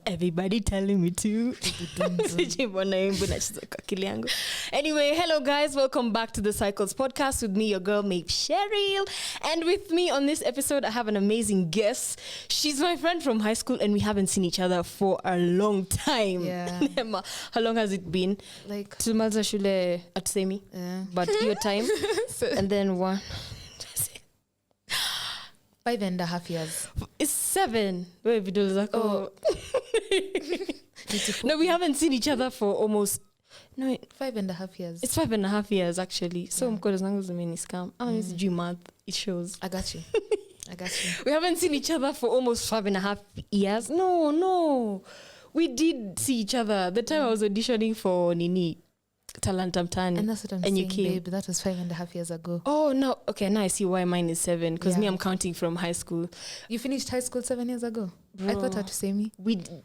Everybody telling me to. Anyway, hello guys, welcome back to the Cycles podcast with me, your girl Maeve Cheryl. And with me on this episode, I have an amazing guest. She's my friend from high school and we haven't seen each other for a long time. Yeah. How long has it been? Like Tulimalza shule at Semi. Yeah. But your time. And then 5.5 years. It's 7. Wait, video zako. No, we haven't seen each other for almost 5.5 years. It's 5.5 years actually. So mkono zangu zimeniscam. Sijui math. It shows. I got you. We haven't seen each other for almost 5.5 years. No. We did see each other. The time I was auditioning for Nini. Talanta Mtani. And that's what I'm saying, babe. That was 5.5 years ago. Oh, no. Okay, now I see why mine is 7. Because me, I'm counting from high school. You finished high school 7 years ago? Bro. I thought I had to say me. We did.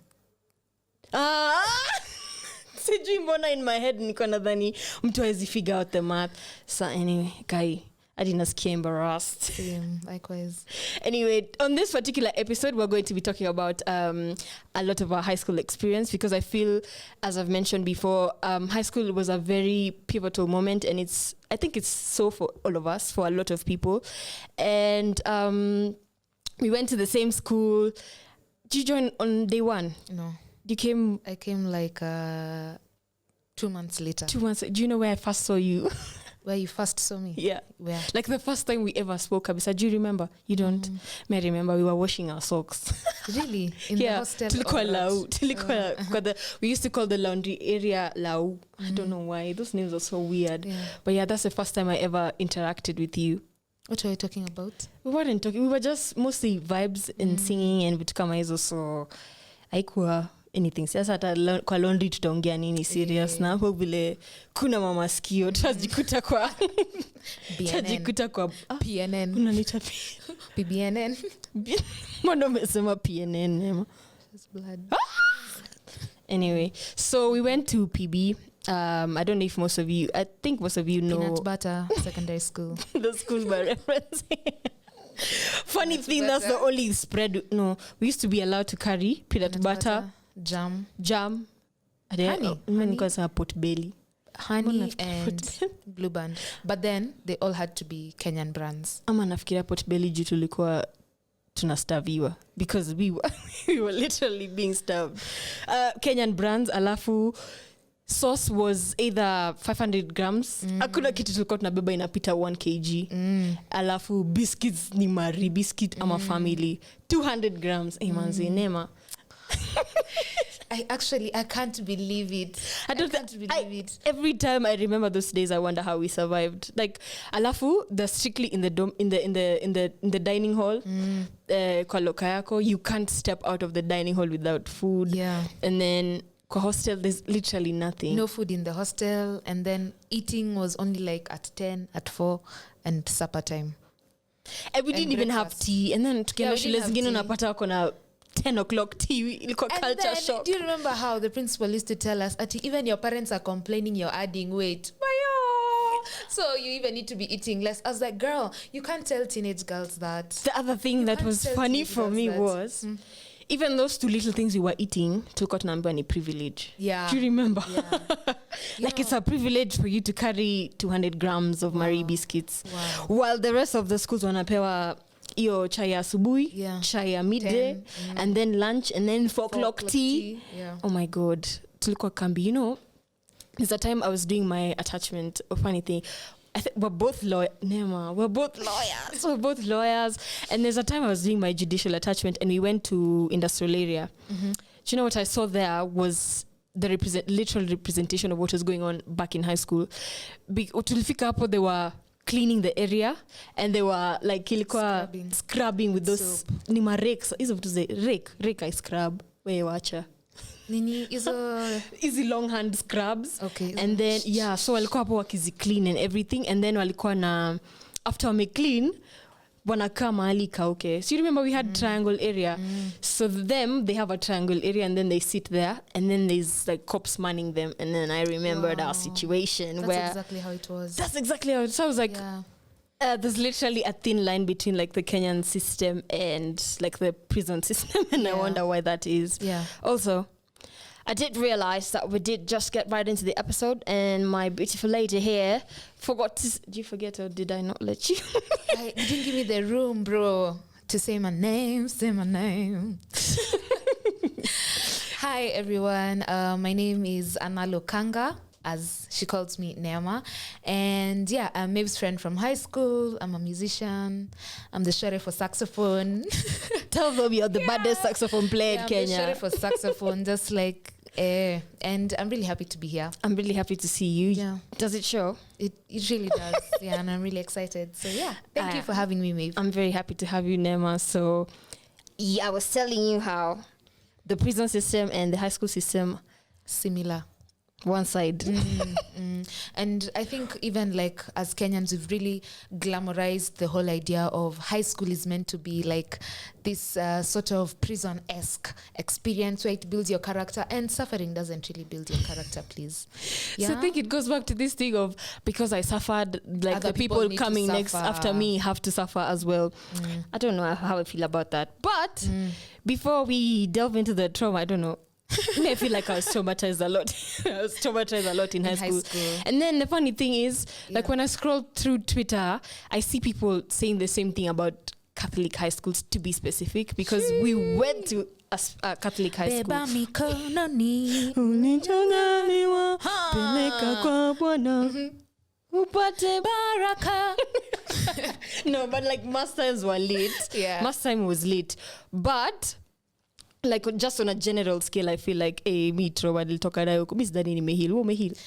Sijui mbona in my head niko nadhani mtu hawezi figure out the math. So anyway, guy, I didn't get embarrassed. Same, likewise. Anyway, on this particular episode, we're going to be talking about a lot of our high school experience because I feel, as I've mentioned before, high school was a very pivotal moment, and I think it's so for all of us, for a lot of people. And we went to the same school. Did you join on day one? No. I came like 2 months later. 2 months. Do you know where I first saw you? Where you first saw me? Yeah. Where? Like the first time we ever spoke, Abisa. Do you remember? You don't? May I remember we were washing our socks. Really? In the hostel? We used to call the laundry area Lau. I don't know why. Those names are so weird. Yeah. But yeah, that's the first time I ever interacted with you. What were you talking about? We weren't talking. We were just mostly vibes and singing and vitu kama hizo. So haikuwa anything. Sasa hata kwa laundry tutaongea nini serious na hapo vile kuna mama sikio tutajikuta kwa PNN. Unaniita PBNN. Mbona umesema PNN? It's blood. Anyway, so we went to PB. I don't know if I think most of you know Peanut Butter Secondary School. The school by reference. Funny thing, that's the only spread. No, we used to be allowed to carry peanut butter, jam, honey, pot belly, honey and Blue Band. But then they all had to be Kenyan brands. Ama nafikiria pot belly juu tulikuwa tunastaviwa because we were literally being starved. Kenyan brands, alafu sauce was either 500 grams. Hakuna kitu tulikuwa tunabeba inapita 1 kg. Alafu biscuits ni Marie biscuit ama family 200 grams. Manzi nema. I can't believe it. I can't believe it. Every time I remember those days, I wonder how we survived. Like, alafu, they're strictly in the in the dining hall. Kwa loka yako, you can't step out of the dining hall without food. Yeah. And then kwa hostel, there's literally nothing. No food in the hostel, and then eating was only like at 10, at 4, and supper time. And we didn't even have tea. And then tukienda shule zingine unapata wako na 10 o'clock tea, ilikuwa culture shock. Do you remember how the principal used to tell us, even your parents are complaining you're adding weight? So you even need to be eating less. I was like, girl, you can't tell teenage girls that. The other thing that was funny for me was, even those 2 little things we were eating, tulikuwa tunaambiwa ni privilege. Yeah. Do you remember? Yeah. Like it's a privilege for you to carry 200 grams of Marie biscuits. Wow. While the rest of the schools wanapewa iyo chai asubuhi, chai ya midday, and then lunch, and then 4 o'clock tea. Yeah. Oh my God. Tulikuwa kambi. You know, there's a time I was doing my attachment, a funny thing. We're both lawyers. We're both lawyers. And there's a time I was doing my judicial attachment and we went to industrial area. Do you know what I saw there was the literal representation of what was going on back in high school. Tulifika hapo, they were cleaning the area and they were like scrubbing with those ni rakes. Hizo vitu za rake I scrub. Wewe wacha. Nini izo easy long hand scrubs. Okay. And then so walikuwa hapo wakizi clean and everything, and then walikuwa na after wame clean wanakaa mahali kauke. So you remember we had triangle area. So they have a triangle area, and then they sit there, and then there's like cops manning them. And then I remembered our situation. That's exactly how it was. That's exactly how it was. So I was like, there's literally a thin line between like the Kenyan system and like the prison system. And I wonder why that is. Yeah. Also, I did realize that we did just get right into the episode, and my beautiful lady here forgot to... Did you forget, or did I not let you? You didn't give me the room, bro, to say my name. Hi, everyone. My name is Analo Kanga, as she calls me, Neema. And I'm Mave's friend from high school. I'm a musician. I'm the sheriff for saxophone. Tell them you're the baddest saxophone player in Kenya. I'm the sheriff for saxophone, just like... and I'm really happy to be here. I'm really happy to see you. Yeah. Does it show? It really does. And I'm really excited. So thank you for having me, Maeve. I'm very happy to have you, Neema. So I was telling you how the prison system and the high school system similar. One side. And I think even like as Kenyans, we've really glamorized the whole idea of high school is meant to be like this sort of prison-esque experience where it builds your character, and suffering doesn't really build your character, please. So I think it goes back to this thing of, because I suffered, like Other the people need coming to next suffer. after me have to suffer as well. I don't know how I feel about that. But before we delve into the trauma, I don't know. I feel like I was traumatized a lot. I was traumatized a lot in high school. And then the funny thing is, like when I scroll through Twitter, I see people saying the same thing about Catholic high schools, to be specific, because we went to a Catholic high school. No, but like mass times were lit. Mass time was lit. But like just on a general scale, I feel like me trauma nilitoka nayo mi sidhani nimehil. Wewe umehil?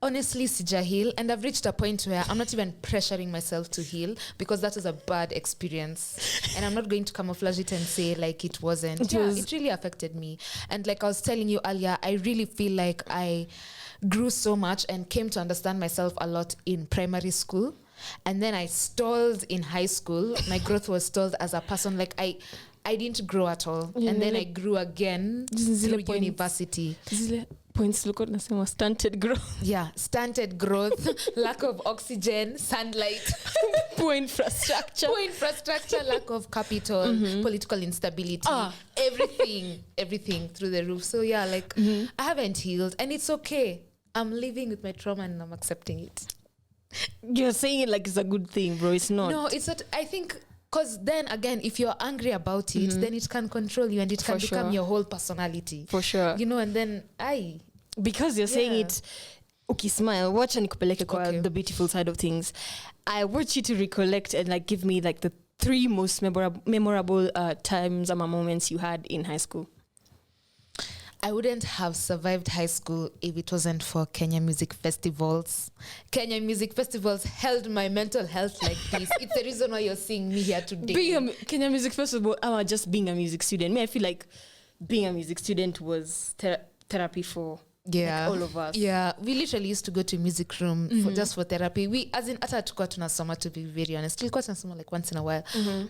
Honestly, sija heal, and I've reached a point where I'm not even pressuring myself to heal, because that was a bad experience, and I'm not going to camouflage it and say like it wasn't. It really affected me. And like I was telling you earlier, I really feel like I grew so much and came to understand myself a lot in primary school, and then I stalled in high school. My growth was stalled as a person. Like I didn't grow at all. And then I grew again through university. Points look at stunted growth. Yeah, stunted growth, lack of oxygen, sunlight, poor infrastructure, lack of capital, political instability, everything through the roof. So I haven't healed, and it's okay. I'm living with my trauma and I'm accepting it. You're saying it like it's a good thing, bro. It's not. No, it's not. I think because then again, if you're angry about it, then it can control you, and it can become your whole personality. For sure. You know, and then because you're saying it, okay, smile, watch and nikupeleke kwa the beautiful side of things. I want you to recollect and like give me like the 3 most memorable times and moments you had in high school. I wouldn't have survived high school if it wasn't for Kenya music festivals. Kenya music festivals held my mental health like this. It's the reason why you're seeing me here today. Being a Kenya music festival, just being a music student. I feel like being a music student was therapy for like all of us. Yeah, we literally used to go to music room just for therapy. We, as in, ata tukua tunasoma, to be very honest. Tulikuwa tunasoma like once in a while.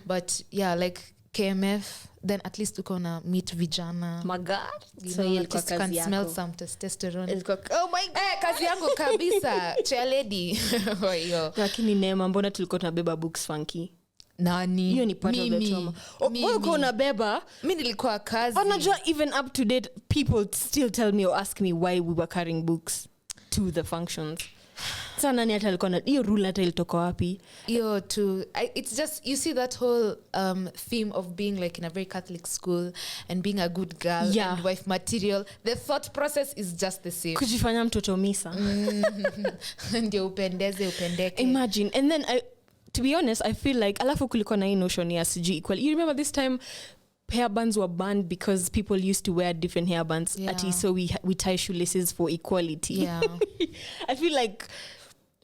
But like KMF, then at least uko na meet vijana. My God. So you can smell some testosterone. Oh my God. Kazi yangu kabisa. Chair lady. Lakini Neema, mbona tulikuwa tunabeba books funky? Nani? Hiyo ni part of the trauma. Wewe uko unabeba? Mimi nilikuwa kazi. Unajua, even up to date, people still tell me or ask me why we were carrying books to the functions. Sasa nani hata alikuwa na hiyo rule hata ilitoka wapi? Hiyo it's just, you see that whole theme of being like in a very Catholic school and being a good girl and wife material. The thought process is just the same. Kujifanya mtoto misa. Ndio upendeke. Imagine. And then to be honest, I feel like alafu kulikuwa na hii notion ya sijui equal. You remember this time hair bands were banned because people used to wear different hair bands. So we tie shoelaces for equality. Yeah. I feel like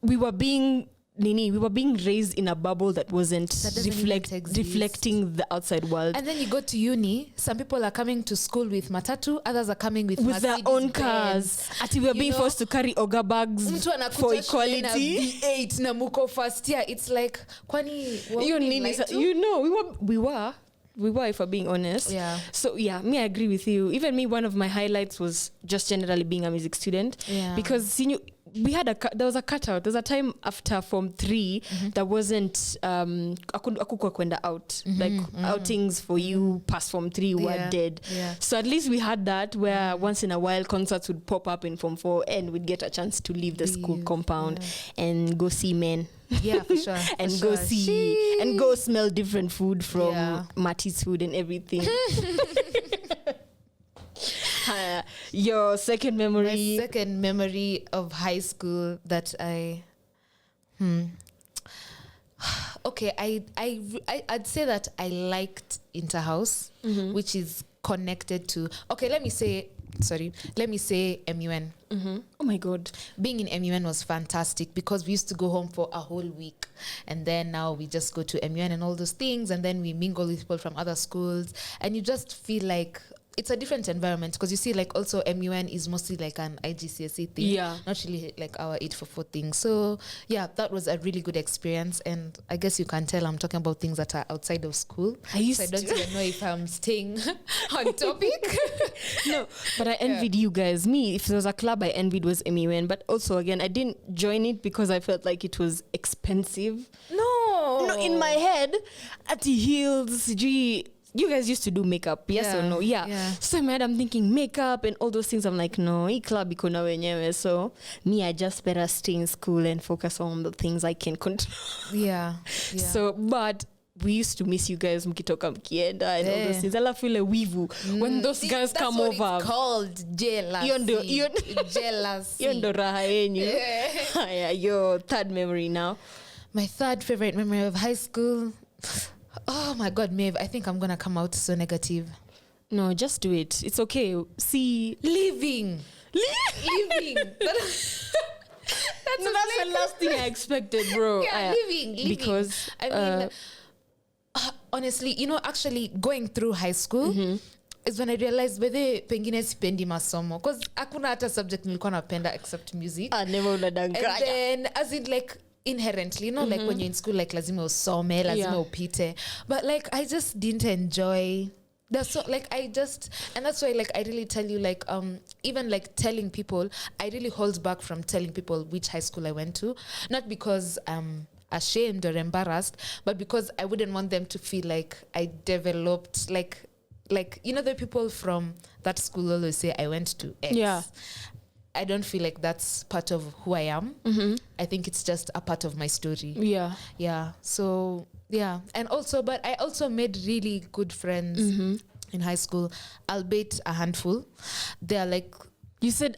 we were being we were being raised in a bubble that wasn't reflecting the outside world. And then you go to uni, some people are coming to school with matatu, others are coming with their own cars. Ati we are being forced to carry Oga bags for equality. V8 na muko first year. It's like, kwani we were, if we're being honest. Yeah. So yeah, me, I agree with you. Even me, one of my highlights was just generally being a music student. Yeah. Because there was a cutout. There was a time after Form 3 that wasn't akukwa kwenda out. Like outings for you past Form 3 were dead. Yeah. So at least we had that where once in a while concerts would pop up in Form 4 and we'd get a chance to leave the school compound and go see men. Yeah, for sure. And go see and go smell different food from Mati's food and everything. Your second memory? My second memory of high school that okay, I'd say that I liked Interhouse, which is connected to, let me say MUN. Oh my God. Being in MUN was fantastic because we used to go home for a whole week, and then now we just go to MUN and all those things, and then we mingle with people from other schools, and you just feel like it's a different environment because you see, like, also MUN is mostly like an IGCSE thing, not really like our 844 thing. So yeah, that was a really good experience, and I guess you can tell I'm talking about things that are outside of school. I don't even know if I'm staying on topic. No, but I envied you guys. Me, if there was a club I envied was MUN, but also again I didn't join it because I felt like it was expensive. No, in my head, at the heels, you guys used to do makeup, yes or no? Yeah. So in my head, I'm thinking makeup and all those things. I'm like, no, hii club iko na wenyewe. So me, I just better stay in school and focus on the things I can control. Yeah. So, but we used to miss you guys mkitoka mkienda and all those things. Alafu ile wivu when those guys come over. That's what it's called, jealousy. Jealousy. Hiyo ndo raha yenyu. Your third memory now. My third favorite memory of high school. Oh my God, Maeve, I think I'm going to come out so negative. No, just do it. It's okay. See, Leaving. That's the last thing I expected, bro. Yeah, leaving. Because, I mean, honestly, actually going through high school is when I realized whether pengine sipendi masomo. Because hakuna hata subject nilikuwa napenda except music. Never unadanganya. And then, as in, like, inherently, like when you're in school, like lazima usome, lazima upite, but like I just didn't enjoy that's so like and that's why like I really tell you, like even like telling people, I really hold back from telling people which high school I went to, not because I'm ashamed or embarrassed, but because I wouldn't want them to feel like I developed like the people from that school always say I went to X. I don't feel like that's part of who I am. I think it's just a part of my story. Yeah. So, yeah. And also, but I also made really good friends in high school, albeit a handful. They're like... You said,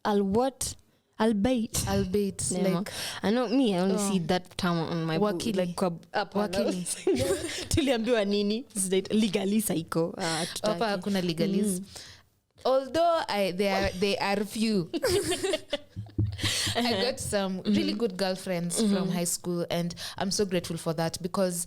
what? Albeit. Like, I know me, I only see that term on my book. Wakili. Wakili. Tuliambiwa nini? Legalisa iko. Hapa hakuna legalisa. Although they are few. I got some really good girlfriends from high school, and I'm so grateful for that, because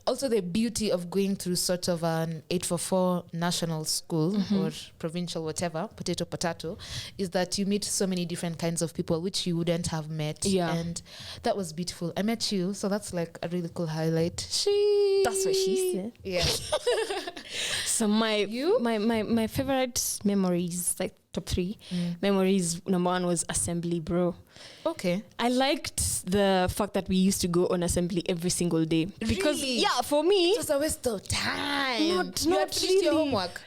also the beauty of going through sort of an 844 national school or provincial, whatever, potato, is that you meet so many different kinds of people which you wouldn't have met. And that was beautiful. I met you, so that's like a really cool highlight. That's what she said. Yeah. So my favorite memories, like top 3 memories, number 1 was assembly, bro. Okay. I liked the fact that we used to go on assembly every single day. Because for me it was a waste of time. Not really. Your homework.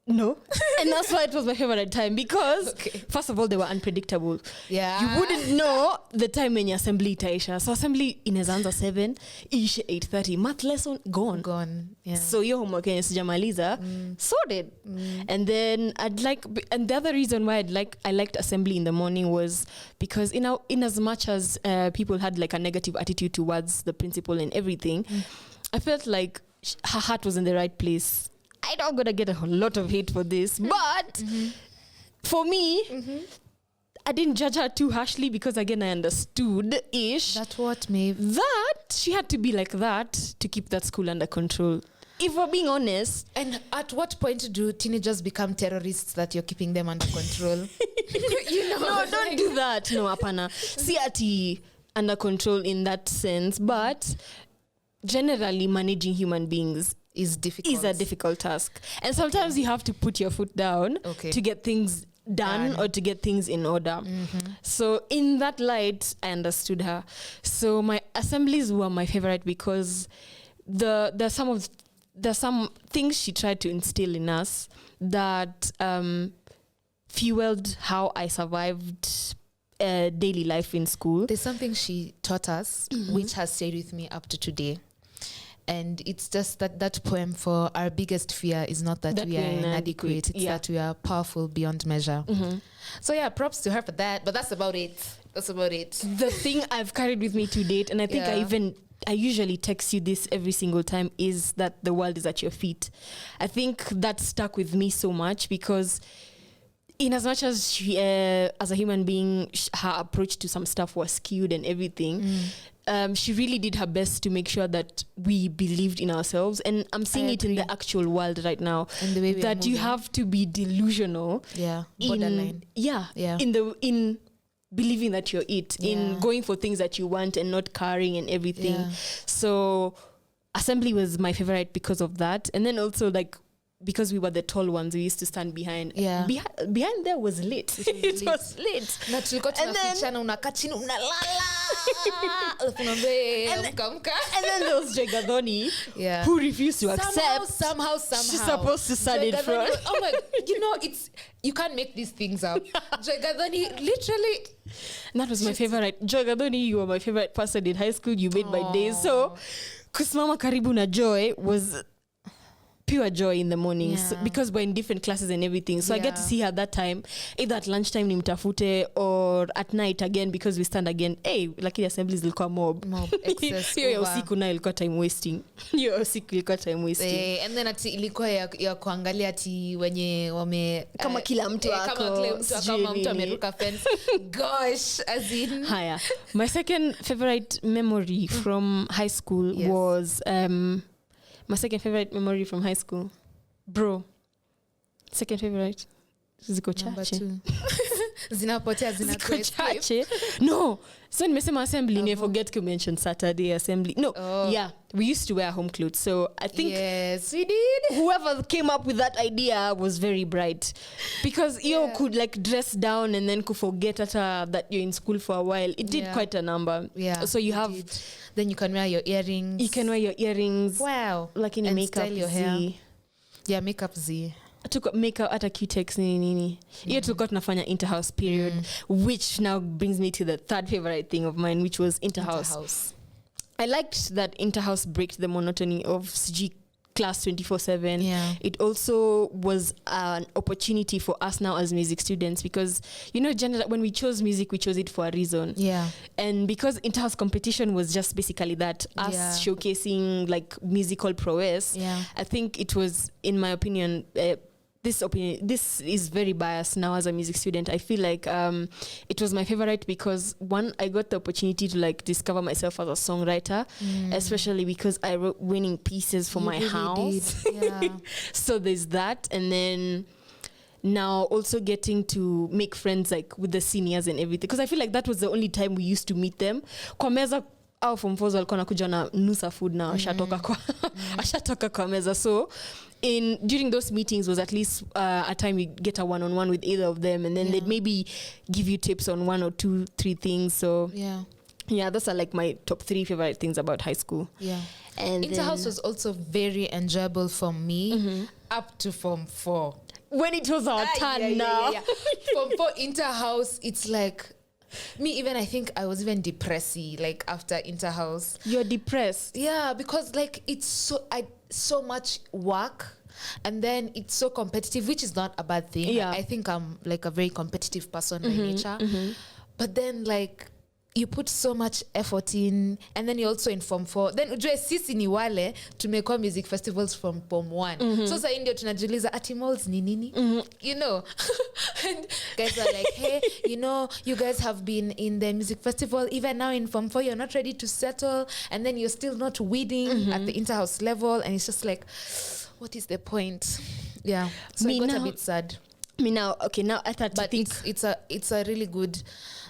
No. And that's why it was my favorite time, because first of all, they were unpredictable. You wouldn't know the time when your assembly itaisha. So assembly inaanza 7, iishe 8:30. Math lesson gone. Yeah. So your homework yenye sijamaliza sorted. And then and the other reason why I liked assembly in the morning was because in as much as people had like a negative attitude towards the principal and everything, I felt like her heart was in the right place. I'm not gonna get a lot of hate for this, but for me, I didn't judge her too harshly because again I understood-ish That's what, Maeve. that she had to be like that to keep that school under control. If we're being honest. And at what point do teenagers become terrorists that you're keeping them under control? No, don't do that. No, apana. See ati under control in that sense, but generally managing human beings is difficult. is a difficult task. And sometimes you have to put your foot down to get things done or to get things in order. So in that light, I understood her. So my assemblies were my favorite because there's some things she tried to instill in us that fueled how I survived daily life in school. There's something she taught us which has stayed with me up to today. And it's just that poem for our biggest fear is not that we are inadequate. It's that we are powerful beyond measure. So yeah, props to her for that. But that's about it. The thing I've carried with me to date, and I think I usually text you this every single time, is that the world is at your feet. I think that stuck with me so much because in as much as she, as a human being, her approach to some stuff was skewed and everything, she really did her best to make sure that we believed in ourselves. And I'm seeing it in the actual world right now, and the way that you have to be delusional. Borderline. In believing that you're in going for things that you want and not caring and everything. So assembly was my favorite because of that. And then also like because we were the tall ones, we used to stand behind. Behind there was lit. It was lit. Na tulikuwa tunafichana unakaa chini unalala. And then there was Joy who refused to accept. Somehow. She's supposed to stand in front. Oh my, you can't make these things up. Joy Gadoni, literally. And that was my favorite. Joy Gadoni, you were my favorite person in high school. You made my days. So, kusimama karibu na Joy was pure joy in the mornings because we're in different classes and everything. So I get to see her that time, either at lunchtime nimtafute or at night again because we stand again. Hey, lakini assemblies ilikuwa mob excess. Hiyo ya usiku na ilikuwa time wasting. Hiyo ya usiku ilikuwa time wasting. And then ati ilikuwa ya kuangalia ati wenye wame kama kila mtu kama mtu ameruka fence. Gosh, as in. Haya. My second favorite memory from high school was my second favorite memory from high school. Bro. Second favorite. Ziko chache. Zinapotea ziko chache. No. So nimesema assembly, I forget to mention Saturday assembly. No. We used to wear home clothes. So I think yes, we did. Whoever came up with that idea was very bright. Because you could like dress down and then could forget that you're in school for a while. It did quite a number. So you have then you can wear your earrings. You can wear your earrings. Wow. Like in a makeup style your hair. Yeah, makeup Z. Took makeup at a Q-Tex nini. Hiyo tulikuwa tunafanya interhouse period, which now brings me to the third favorite thing of mine, which was interhouse. I liked that interhouse breaks the monotony of CG class 24/7. It also was an opportunity for us now as music students because generally when we chose music we chose it for a reason. And because interhouse competition was just basically that, us showcasing like musical prowess. I think it was, in my opinion, this is very biased now as a music student. I feel like it was my favorite because one, I got the opportunity to like discover myself as a songwriter, especially because I wrote winning pieces for my house. So there's that. And then now also getting to make friends like with the seniors and everything, because I feel like that was the only time we used to meet them. Kwa meza au form 4 walikuwa nakuja na nusa food na ashatoka kwa meza. So during those meetings was at least a time you get a one-on-one with either of them, and then they'd maybe give you tips on 1 or 2, 3 things. So those are like my top 3 favorite things about high school. And interhouse was also very enjoyable for me up to form 4 when it was our turn. Form 4 interhouse, it's like me, even I think I was even depressy like after interhouse. You're depressed? Yeah, because like it's so much work, and then it's so competitive, which is not a bad thing. I think I'm like a very competitive person by nature. But then like you put so much effort in, and then you're also in form 4. Then ujue sisi ni wale tumekuwa music festivals from form 1. So sasa ndio tunajiuliza ati malls ni nini? You know. And guys are like, hey, you know, you guys have been in the music festival, even now in form 4 you're not ready to settle, and then you're still not weeding at the interhouse level, and it's just like, what is the point? Yeah. So I got a bit sad. Now I thought, but it's a really good,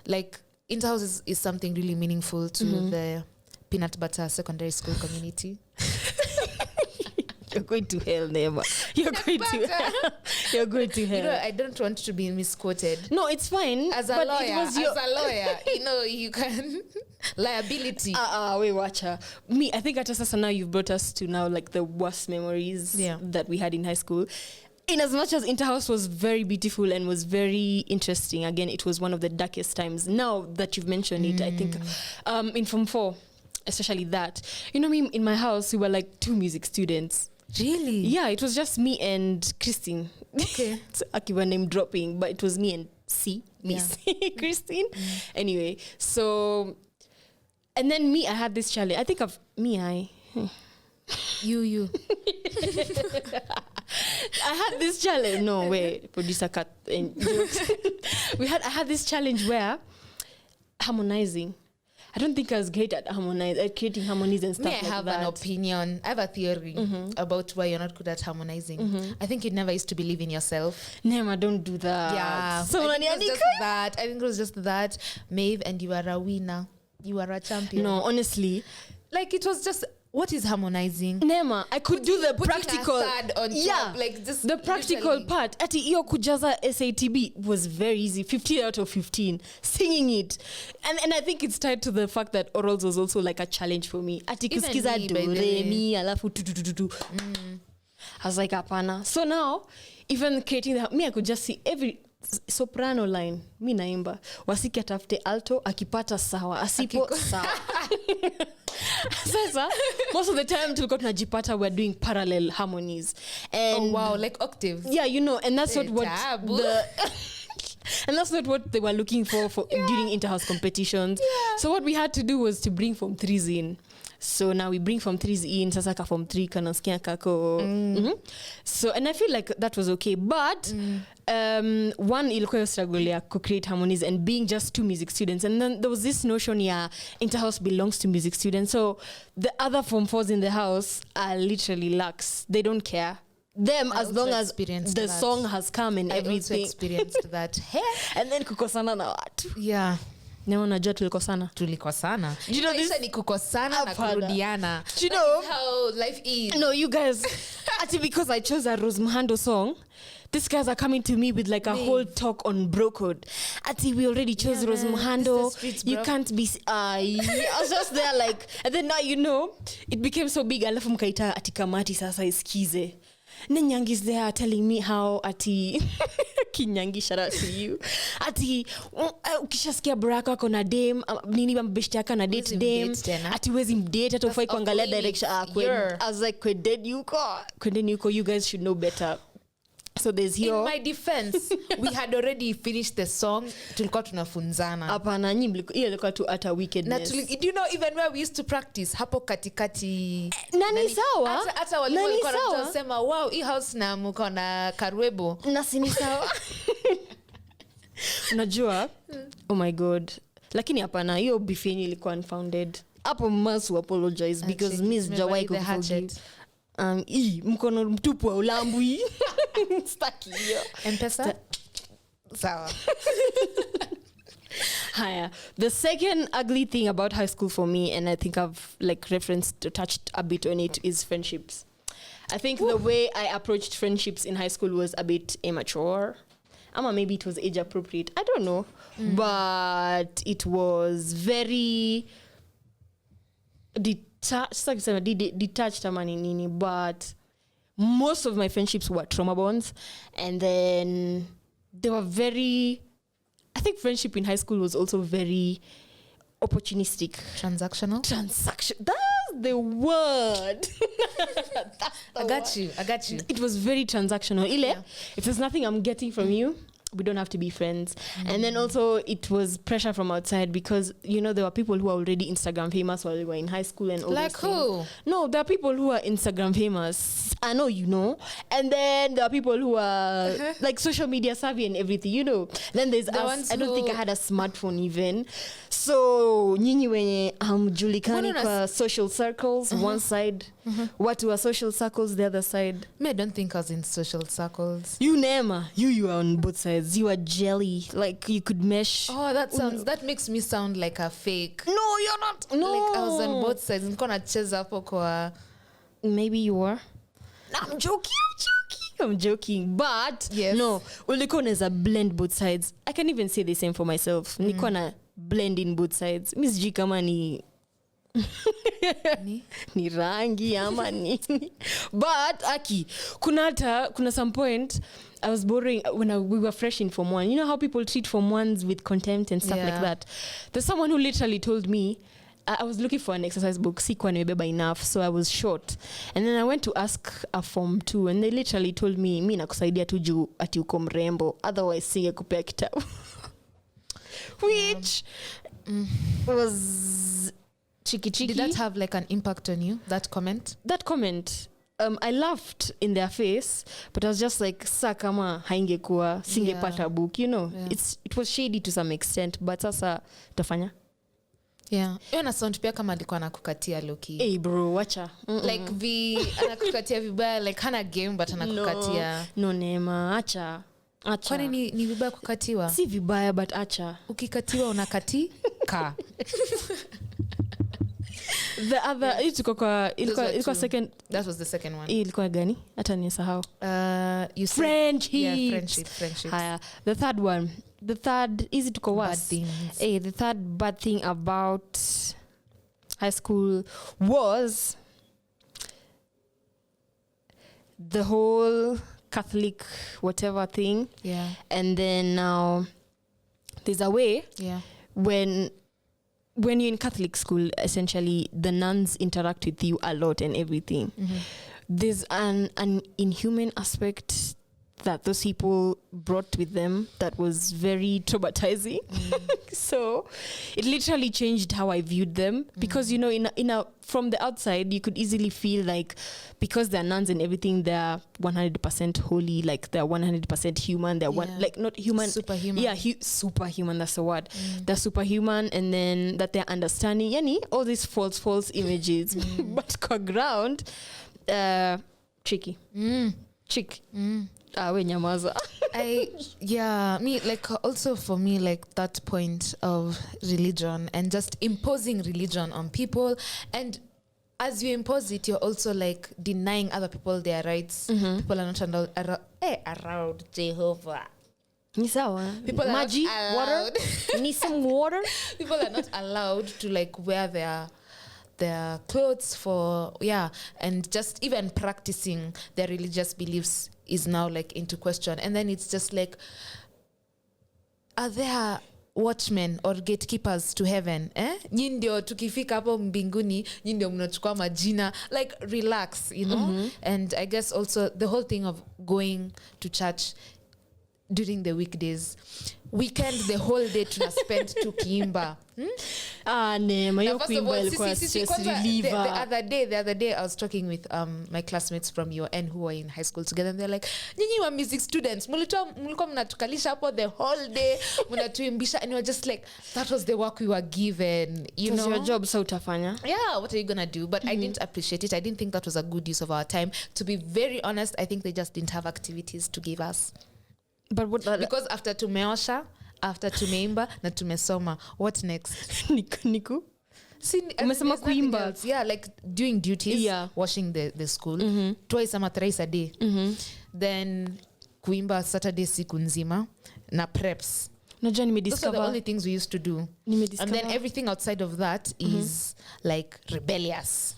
like, interhouse is something really meaningful to the peanut butter secondary school community. You're going to hell, Nema. You're going to hell. You're going to hell. You know, I don't want to be misquoted. No, it's fine. As a lawyer, you know, you can liability. Wait, watch her. Me, I think at sasa now you've brought us to now like the worst memories that we had in high school. In as much as interhouse was very beautiful and was very interesting, again, it was one of the darkest times. Now that you've mentioned it, I think in Form 4, especially that. You know, me in my house, we were like 2 music students. Really? Yeah, it was just me and Christine. Okay. It's Akiba name dropping, but it was me and Miss Christine. Anyway, so, and then me, I had this challenge. I think of me, You. I had this challenge. No way, producer cut and jokes. I had this challenge where harmonizing. I don't think I was great at creating harmonies and stuff like that. I have an opinion. I have a theory about why you're not good at harmonizing. I think you never used to believe in yourself. Nema, don't do that. Yeah. So I think it was just that. Maeve, and you are a winner. You are a champion. No, honestly. Like, it was just... What is harmonizing? Nema, I could do the practical. On top, like just the practical literally. Part. Ati iyo kujaza SATB was very easy. 15 out of 15. Singing it. And I think it's tied to the fact that orals was also like a challenge for me. Ati kusikiza do, re, mi, alafu tu. I was like, apana. So now, even creating I could just see every soprano line. Mi naimba. Wasiki atafute alto, akipata sawa. Asipo sawa. Sasa, most of the time tulikuwa tunajipata we're doing parallel harmonies, and like octaves. Yeah, you know, and that's not what and that's not what they were looking for during interhouse competitions. So what we had to do was to bring Form 3s in. So now we bring Form 3s in. Sasa ka Form 3 kanasikia kako. So, and I feel like that was okay, but one ilikuwa struggle ya create harmonies and being just 2 music students, and then there was this notion interhouse belongs to music students, so the other Form 4s in the house are literally lax. They don't care them as long as the song has come and everything. I also experienced that. And then kukosana na watu. Yeah. Na unajua tulikosana. Do you know this? Ni kukosana na kurudiana. Do you know how life is? No, you guys. Actually, because I chose a Rose Muhando song, these guys are coming to me with like a whole talk on bro code. Ati, we already chose Rose Muhando. You can't be. I was just there like, and then now you know, it became so big. Alafu mkaita ati kamati sasa iskize. Nyangi is there telling me how ati Kinyangi, shout out to you. Ati ukishasikia braka kona dem nini mbeshti yaka na date dem ati wezi mdate hata ufai kuangalia direction I was like kwendeni yuko, you guys should know better. So there's here. In my defense, we had already finished the song. Tulikuwa tunafunzana. Hapana, hiyo ilikuwa tu at a wickedness. Do you know even where we used to practice? Hapo katikati. Nani sawa? Hata walimu walikuwa wanasema, wow, hii house na mko na karwebo. Nasi sawa. Unajua? Oh my god. Lakini hapana, hiyo beef yenyewe ilikuwa unfounded. Hapo must apologize because Miss Jawai kuforgive. Mkono mtupu wa ulambu hii. Staki hiyo. M-Pesa? Sawa. Haya. The second ugly thing about high school for me, and I think I've like touched a bit on it, is friendships. I think the way I approached friendships in high school was a bit immature. Maybe it was age appropriate. I don't know. But it was very detached nini, but most of my friendships were trauma bonds, and then they were very, I think friendship in high school was also very opportunistic. Transactional. That's the word. I got you. It was very transactional. If there's nothing I'm getting from you, we don't have to be friends. And then also it was pressure from outside because, you know, there were people who are already Instagram famous while we were in high school and all Like those things. who? No, there are people who are Instagram famous. I know, you know. And then there are people who are like social media savvy and everything, you know. Then there's The us. ones I don't think I who- had a smartphone even. So, nyinyi wenye julikani kwa social circles, one side. Watu wa social circles, the other side. Me, I don't think I was in social circles. You Nema, you are on both sides. You are jelly, like you could mesh. Oh, that makes me sound like a fake. No, you're not. No, Like I was on both sides. Nilikuwa nacheza hapo kwa. Maybe you were. No, I'm joking. But Yes. no, ulikuwa unaweza blend both sides. I can even say the same for myself. Nilikuwa na blend in both sides. Mi sijui kama ni ni rangi ama nini. But aki, kuna some point I was boring when we were fresh in Form 1. You know how people treat Form 1s with contempt and stuff like that. There's someone who literally told me, I was looking for an exercise book, sikuwa nimebeba enough, so I was short. And then I went to ask a Form 2 and they literally told me, mi nakusaidia tu juu ati uko mrembo, otherwise singekupea kitabu. Which was cheeky. Did that have like an impact on you, that comment? That comment, I laughed in their face, but I was just like, sa kama haingekuwa singepata book, you know. Yeah. It was shady to some extent, but sasa tafanya. Yeah. Hiyo na sound pia kama alikuwa anakukatia Loki. Hey bro, wacha. Like anakukatia vibaya, like hana game but anakukatia. No Nema, acha. Kwani ni vibaya kukatiwa? Si vibaya but acha. Ukikatiwa unakatika. The other ilikuwa second. That was the second one. Ilikuwa gani? Hata nisahau. You said Friendship. Yeah, friendship. Haya, the third one. The third, is it to go Bad worse? things. Hey, the third bad thing about high school was the whole Catholic whatever thing. Yeah. And then now there's a way Yeah. when you're in Catholic school, essentially the nuns interact with you a lot and everything. There's an inhuman aspect that those people brought with them that was very traumatizing. So it literally changed how I viewed them because, you know, in a from the outside you could easily feel like because they're nuns and everything, they're 100% holy, like they're 100% human, they're like not human, Superhuman. Yeah, superhuman, that's the word. They're superhuman, and then that they're understanding, yani all these false images. But kwa ground tricky. Chick. We nyamaza. Me, like also for me, like that point of religion and just imposing religion on people, and as you impose it, you're also like denying other people their rights. People are not around Jehovah. Ni sawa. People are Maji, not water. allowed. Need some water. People are not allowed to like wear their clothes for and just even practicing their religious beliefs is now like into question. And then it's just like, are there watchmen or gatekeepers to heaven? Nyi ndio tukifika hapo mbinguni, nyi ndio mnachukua majina. Like relax, you know. And I guess also the whole thing of going to church during the weekdays, weekend the whole day tuna spend tukiimba. Nema, hiyo kuimba ilikuwa stress reliever. The other day I was talking with my classmates from UN who were in high school together, and they're like, nyinyi wa music students mlikuwa mnatukalisha hapo the whole day mnatuimbisha, and we were just like, that was the work we were given, you know. Your job, so utafanya. Yeah, what are you gonna do? But I didn't appreciate it. I didn't think that was a good use of our time. To be very honest, I think they just didn't have activities to give us. But what Because after tumeosha, after tumeimba na tumesoma, what next? Niku? Umesema kuimba. Yeah, like doing duties, washing the school twice ama thrice a day. Then kuimba Saturday siku nzima na preps. Those are the only things we used to do. And then everything outside of that is like rebellious.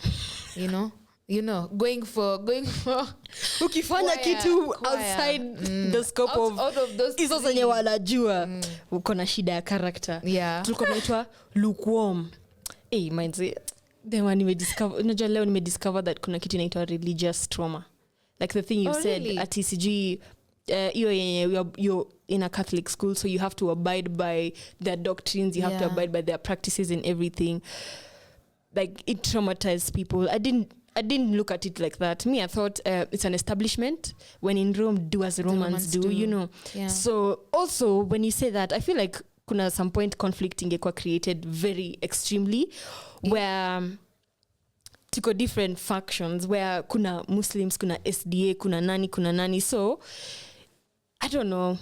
You know, going for ukifanya kitu outside the scope out of those hizo zenye wanajua uko na shida ya character. Tulikuwa naitwa lukewarm. Minds leo nimediscover that kuna kitu inaitwa religious trauma, like the thing you said. Really? Ati sijui you're in a Catholic school, so you have to abide by their doctrines, you have to abide by their practices and everything. Like, it traumatized people. I didn't look at it like that. Me, I thought it's an establishment. When in Rome, do as Romans do, you know. Yeah. So also, when you say that, I feel like kuna some point conflict ingekuwa created very extremely, where tuko different factions, where kuna Muslims, kuna SDA, kuna nani. So, I don't know.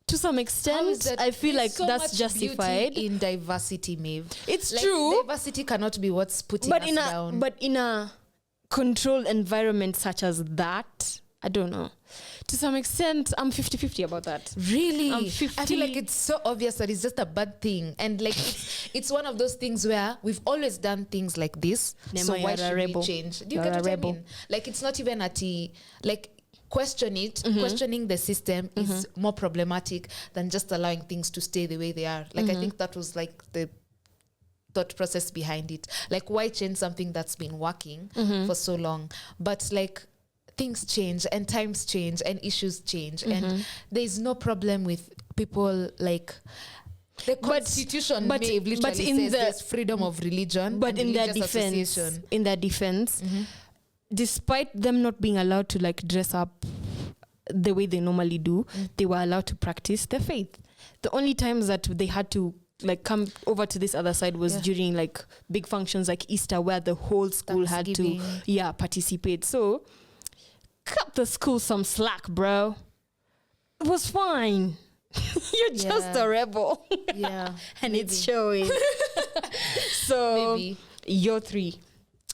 To some extent, I feel like so that's justified. In diversity, Maeve. It's like, true. Diversity cannot be what's putting us down. But in a controlled environment such as that, I don't know. To some extent, I'm 50-50 about that. Really? I'm 50. I feel like it's so obvious that it's just a bad thing. And like, it's one of those things where we've always done things like this. So why should we change? Do you get what I mean? Like, it's not even questioning the system is more problematic than just allowing things to stay the way they are. Like, I think that was like the thought process behind it. Like, why change something that's been working for so long? But like, things change and times change and issues change, and there's no problem with people like the Constitution. But literally says there's freedom of religion. But in their defense, despite them not being allowed to like dress up the way they normally do, they were allowed to practice their faith. The only times that they had to like come over to this other side was during like big functions like Easter, where the whole school had to participate. So cut the school some slack, bro. It was fine. You're just a rebel. Yeah. And maybe. It's showing. So maybe. Your 3.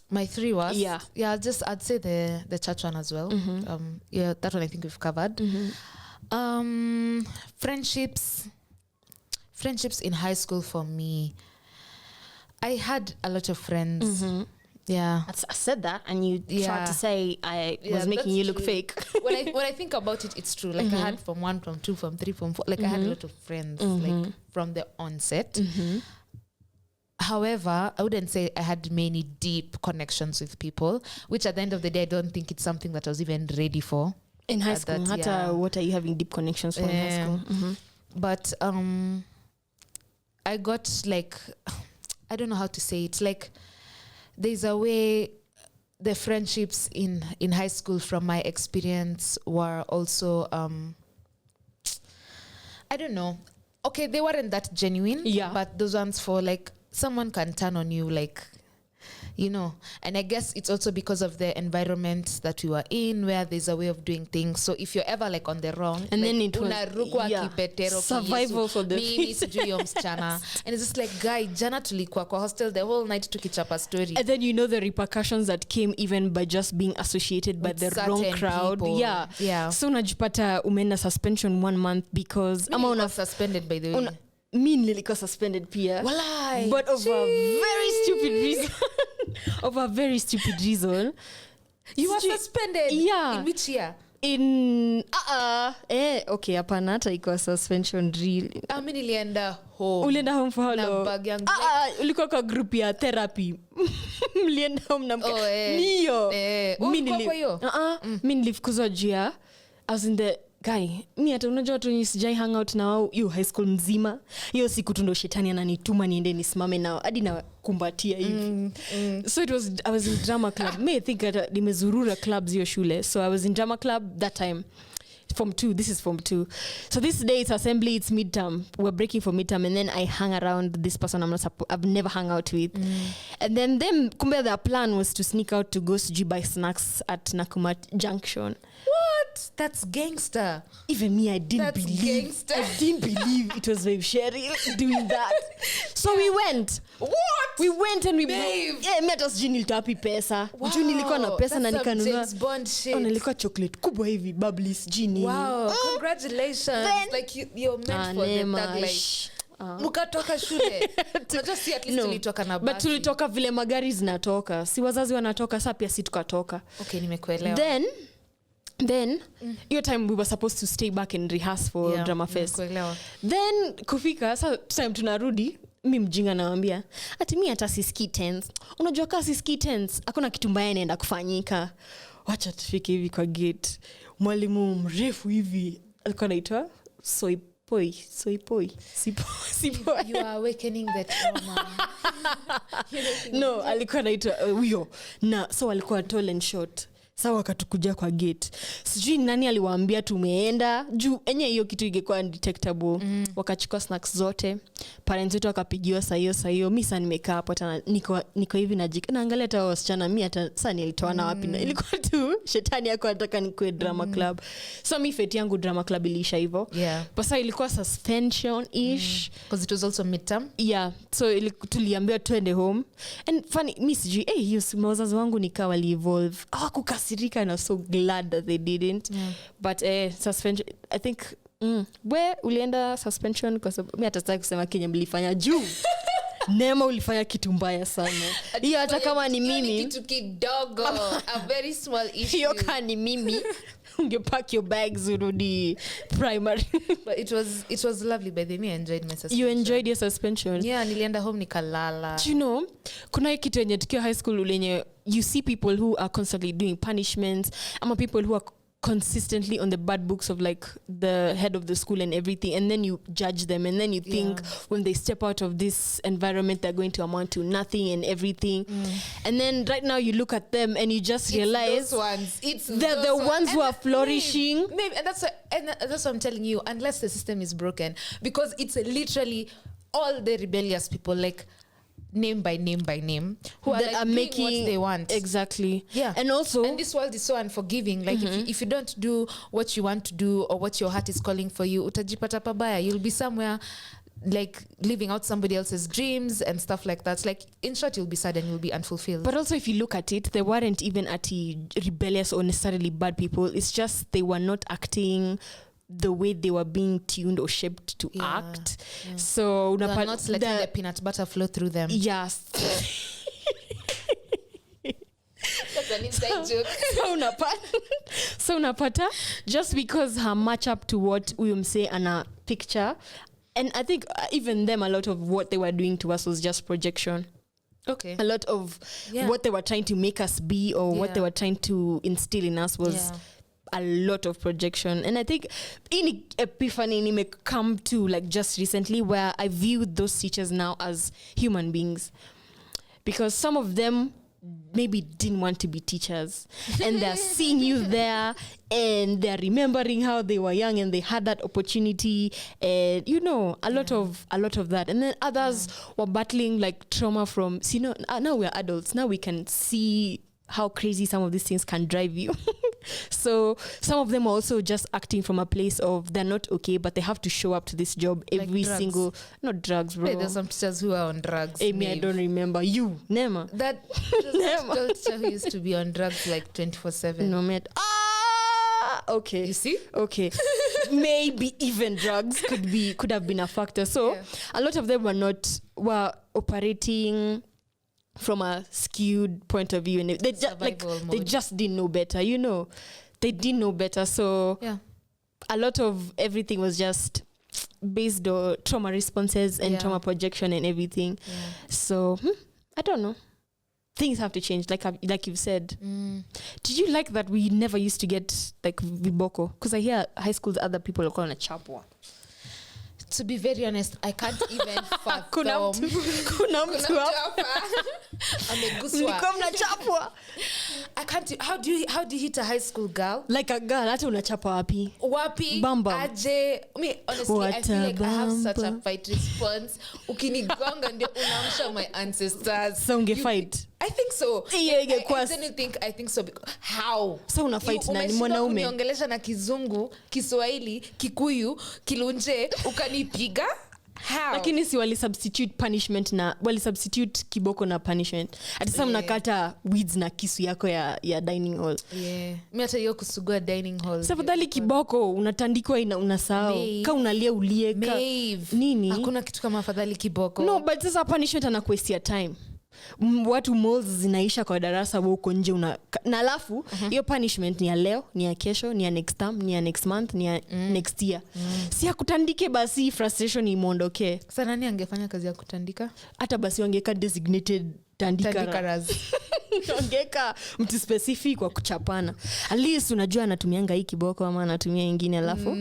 My 3 was? I'd say the church one as well. That one I think we've covered. Friendships in high school for me. I had a lot of friends. Yeah, I said that, and you tried to say I was making you look fake. when I think about it, it's true. Like, I had Form 1, Form 2, Form 3, Form 4. Like, I had a lot of friends like from the onset. However, I wouldn't say I had many deep connections with people, which at the end of the day, I don't think it's something that I was even ready for. In high school, what are you having deep connections for in high school? But I got like, I don't know how to say it. Like, there's a way the friendships in high school, from my experience, were also, I don't know. Okay, they weren't that genuine. Yeah. But those ones for like, someone can turn on you, like, you know. And I guess it's also because of the environment that we were in, where there's a way of doing things. So if you're ever like on the wrong, and like, then it was survival for the fittest. And it's just like, guy, jana tulikuwa kwa hostel the whole night tukichapa story. And then you know the repercussions that came even by just being associated by the wrong crowd. People. Yeah. So unajipata umeenda suspension 1 month because ama una suspended, by the way. Me nilikuwa suspended pia. Walai. But of a very stupid reason. Of a very stupid reason. You were suspended? Yeah. In which year? In okay, hapana hata iko suspension drill. Mimi nilienda home. Ulienda home for how long? Ulikuwa kwa group ya therapy. Mlienda home na niyo. Mimi nilifukuzwa juu ya I was in the guy. Mimi hata unajua watu ni sijai hang out na wao hiyo high school mzima. Hiyo siku tu ndo shetani ananituma niende nisimame nao hadi na kumbatia hivi. So I was in drama club. Me think nimezurura clubs hiyo shule. So I was in drama club that time. Form 2. This is Form 2. So this day it's assembly, it's midterm. We're breaking for midterm, and then I hang around this person I've never hung out with. And then kumbe their plan was to sneak out to go buy snacks at Nakuma Junction. What? That's gangster. Even me, I didn't believe it was Babe Cheryl doing that. So we went. What? We went and we met us jini litapi pesa. Wow. Juu nilikuwa na pesa na nikanunua. James Bond shit. Nilikuwa chocolate kubwa hivi bubblies jini. Wow, congratulations. Then, like you're meant for the thug life. Mukatoka shule. Unajua si at least tulitoka na basi. But tulitoka vile magari zinatoka. Si wazazi wanatoka, sasa pia si tukatoka. Okay, nimekuelewa. Then your time we were supposed to stay back and rehearse for drama fest. Then kufika sasa time tunarudi, mimi mjinga naambia ati mimi hata sisikii tense. Unajua kasi sisikii tense, hakuna kitu mbaya inaenda kufanyika. Wacha tufike hivi kwa gate. Mwalimu mrefu hivi alikuwa anaitwa Soipoi. You are awakening the trauma. No, alikuwa anaitwa huyo. Na so alikuwa tall and short. Sawa wakatukuja kwa gate. Sijui nani aliwaambia tumeenda. Juu enye hiyo kitu ingekuwa undetectable. Wakachukua snacks zote. Parents wetu wakapigiwa saa hiyo. Mimi sana nimekaa hapo hata niko hivi naangalia hata wasichana mimi hata sasa nilitoana wapi na ilikuwa tu shetani yako anataka nikuwe drama club. So mimi fete yangu drama club iliisha hivyo. Yeah. Basa ilikuwa suspension ish because it was also midterm. Yeah. So tuliambiwa twende home. And funny mimi sijui hiyo wazazi wangu nikawa wali evolve. Kukasirika and I was so glad that they didn't. Yeah. But suspension I think where ulienda suspension kwa sababu mimi hata sitaki kusema Kenya mlifanya juu. Nema ulifanya kitu mbaya sana. Hiyo hata kama ni mimi kitu kidogo, a very small issue. Hiyo kama ni mimi ungepack your bags urudi primary. But it was lovely by the way. I enjoyed my suspension. You enjoyed your suspension? Yeah, nilienda home nikalala. Do you know kuna kitu yenye tukio high school ulenye you see people who are constantly doing punishments ama people who are consistently on the bad books of like the head of the school and everything, and then you judge them and then you think when they step out of this environment they're going to amount to nothing and everything. And then right now you look at them and you just realize they're the ones who are flourishing. Maybe, and that's what I'm telling you, unless the system is broken, because it's literally all the rebellious people, like name by name who are, that like, are doing making what they want. Exactly. Yeah. And also this world is so unforgiving, like if you don't do what you want to do or what your heart is calling for you, utajipata pabaya. You'll be somewhere like living out somebody else's dreams and stuff like that. Like in short, you'll be sad and you'll be unfulfilled. But also if you look at it, they weren't even rebellious or necessarily bad people. It's just they were not acting the way they were being tuned or shaped to act. Yeah. So they're not letting the peanut butter flow through them. Yes. That's an inside joke. So unapata just because her match up to what we say on a picture, and I think even them, a lot of what they were doing to us was just projection. Okay. A lot of what they were trying to make us be or what they were trying to instill in us was a lot of projection. And I think in epiphany may come to like just recently where I view those teachers now as human beings, because some of them maybe didn't want to be teachers and they're seeing you there and they're remembering how they were young and they had that opportunity, and you know a lot of that. And then others were battling like trauma from, you know, now we're adults, now we can see how crazy some of these things can drive you. So some of them are also just acting from a place of they're not okay, but they have to show up to this job every single, not drugs, bro. Wait, there's some teachers who are on drugs. Amy, I don't remember. You, Nema. That teacher who used to be on drugs like 24/7. No, mate. Okay. You see? Okay. Maybe even drugs could have been a factor. So a lot of them were operating from a skewed point of view, and they just didn't know better, you know. They didn't know better. So a lot of everything was just based on trauma responses and trauma projection and everything. So I don't know, things have to change, like you've said. Did you like that we never used to get like viboko? Because I hear high schools other people are calling a chapwa. To be very honest, I can't even fathom. Kuna mtu hapa ameguswa. I can't. How do you hit a high school girl? Like a girl, hata unachapa wapi? Bamba. Aje. Me honestly, I feel like I have such a fight response. Ukinigonga ndio unaamsha my ancestors. So unge fight. I think so. I think so. How? So una fight nani mwanaume? Uniongelesha na Kizungu, Kiswahili, Kikuyu, Kilunje, ukanipiga? How? Lakini si wali substitute punishment na wali substitute kiboko na punishment. Ati sasa mnakata weeds na kisu yako ya dining hall. Mimi hata hiyo kusugua dining hall. Sasa fadhali kiboko unatandikwa unasahau. Ka unalia ulie ka nini? Hakuna kitu kama fadhali kiboko. No, but sasa punishment anakuestia time. Watu malls zinaisha kwa darasa wewe uko nje na alafu hiyo punishment ni ya leo, ni ya kesho, ni ya next term, ni ya next month, ni ya next year. Si akutandike basi frustration imondoke. Sasa nani angefanya kazi ya kutandika? Hata basi wangeka designated tandikaras. ongeka mtu specific wa kuchapana. At least unajua anatumianga hii kiboko ama anatumia ingine alafu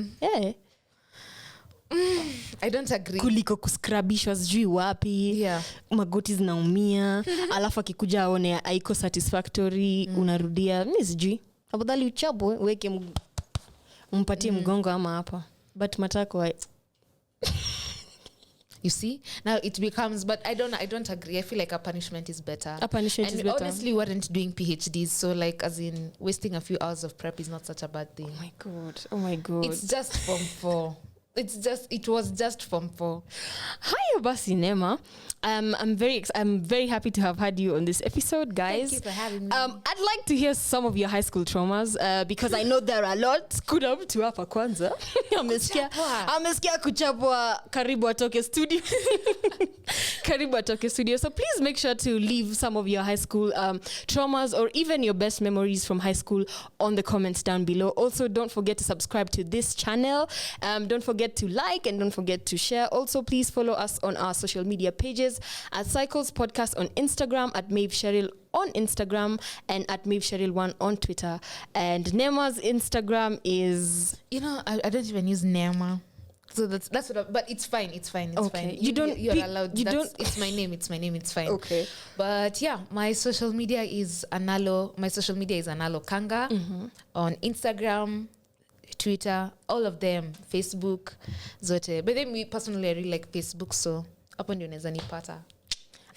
I don't agree. Kuliko kuskrabishwa sijui wapi, magoti zinaumia, alafu akikuja aone haiko satisfactory, unarudia. Mimi sijui. Afadhali uchapwe weke umpatie mgongo ama hapa. But matako you see, now it becomes, but I don't agree. I feel like a punishment is better. A punishment is better. Honestly, we weren't doing PhDs, so like as in wasting a few hours of prep is not such a bad thing. Oh my god. It's just Form 4. It was just Form 4. Hi basi Nema. I'm very happy to have had you on this episode, guys. Thank you for having me. I'd like to hear some of your high school traumas because I know there are a lot. Kuda mtu hapa kwanza. Amesikia kuchapwa karibu atoke studio. Karibu atoke studio. So please make sure to leave some of your high school traumas or even your best memories from high school on the comments down below. Also, don't forget to subscribe to this channel. Don't forget to like and don't forget to share. Also, please follow us on our social media pages at Cycles Podcast on Instagram, at Maeve Cheryl on Instagram, and at Maeve Cheryl1 on Twitter. And Nema's Instagram is... I don't even use Nema. So that's what but it's fine. It's fine. You're allowed. It's my name. It's fine. Okay. But yeah, my social media is Analo Kanga on Instagram, Twitter, all of them, Facebook, zote. But then me personally, I really like Facebook, so hapo ndio unaweza nipata.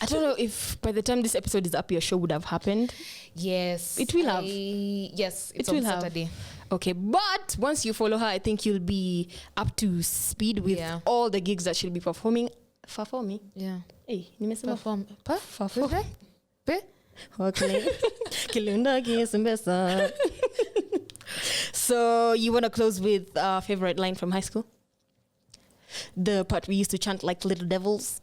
I don't know if by the time this episode is up, your show would have happened. Yes. It will have. Yes, it's on Saturday. Okay, but once you follow her, I think you'll be up to speed with all the gigs that she'll be performing. Yeah. Hey, nimesema perform. Okay. Kilunda kisembesa. So you want to close with our favorite line from high school? The part we used to chant like little devils.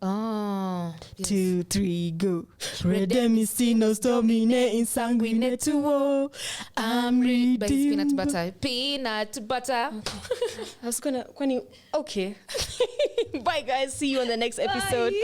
Oh, yes. 2, 3, go. Redemisinos domine insanguine tuo. I'm redeemed. But it's peanut butter. Okay. I was gonna. Okay. Bye, guys. See you on the next episode.